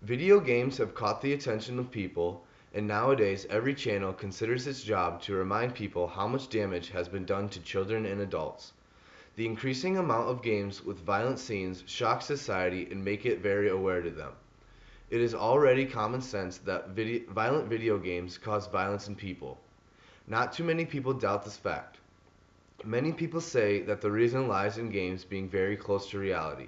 Video games have caught the attention of people, and nowadays every channel considers its job to remind people how much damage has been done to children and adults. The increasing amount of games with violent scenes shock society and make it very aware to them. It is already common sense that violent video games cause violence in people. Not too many people doubt this fact. Many people say that the reason lies in games being very close to reality.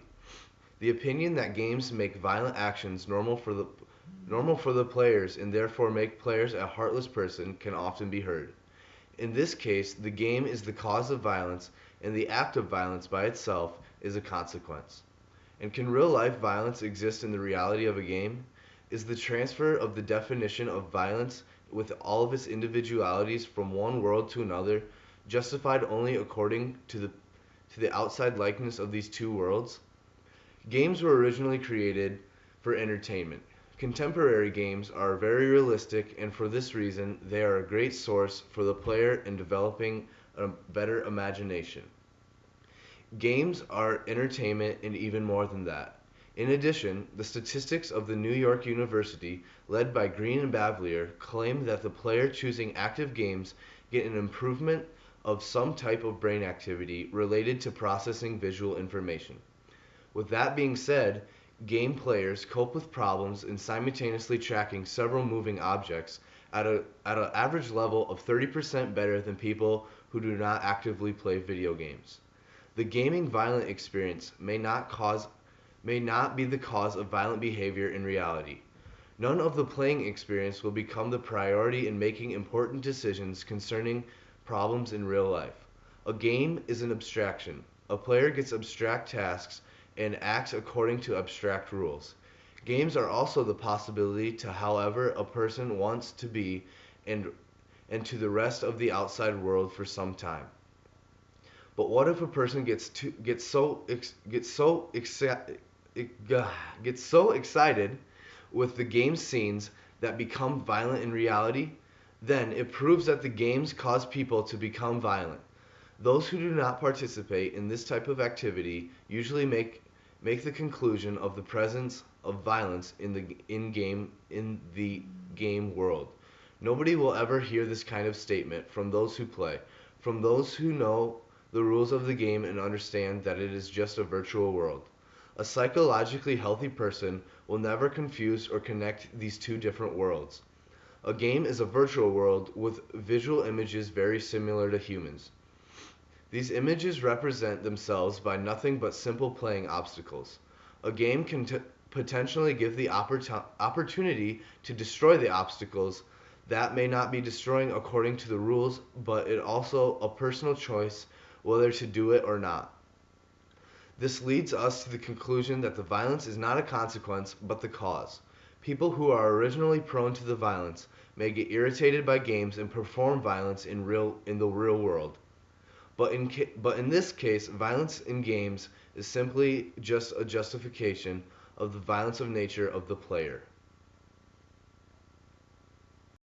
The opinion that games make violent actions normal for the players and therefore make players a heartless person can often be heard. In this case, the game is the cause of violence and the act of violence by itself is a consequence. And can real life violence exist in the reality of a game? Is the transfer of the definition of violence with all of its individualities from one world to another justified only according to the outside likeness of these two worlds? Games were originally created for entertainment. Contemporary games are very realistic, and for this reason, they are a great source for the player in developing a better imagination. Games are entertainment and even more than that. In addition, the statistics of the New York University, led by Green and Bavelier, claim that the player choosing active games get an improvement of some type of brain activity related to processing visual information. With that being said, game players cope with problems in simultaneously tracking several moving objects at an average level of 30% better than people who do not actively play video games. The gaming violent experience may not be the cause of violent behavior in reality. None of the playing experience will become the priority in making important decisions concerning problems in real life. A game is an abstraction. A player gets abstract tasks and acts according to abstract rules. Games are also the possibility to however a person wants to be and to the rest of the outside world for some time. But what if a person gets so excited with the game scenes that become violent in reality? Then it proves that the games cause people to become violent. Those who do not participate in this type of activity usually make the conclusion of the presence of violence in the game world. Nobody will ever hear this kind of statement from those who play, from those who know the rules of the game and understand that it is just a virtual world. A psychologically healthy person will never confuse or connect these two different worlds. A game is a virtual world with visual images very similar to humans. These images represent themselves by nothing but simple playing obstacles. A game can potentially give the opportunity to destroy the obstacles. That may not be destroying according to the rules, but it also a personal choice whether to do it or not. This leads us to the conclusion that the violence is not a consequence, but the cause. People who are originally prone to the violence may get irritated by games and perform violence in the real world. But in this case, violence in games is simply just a justification of the violence of nature of the player.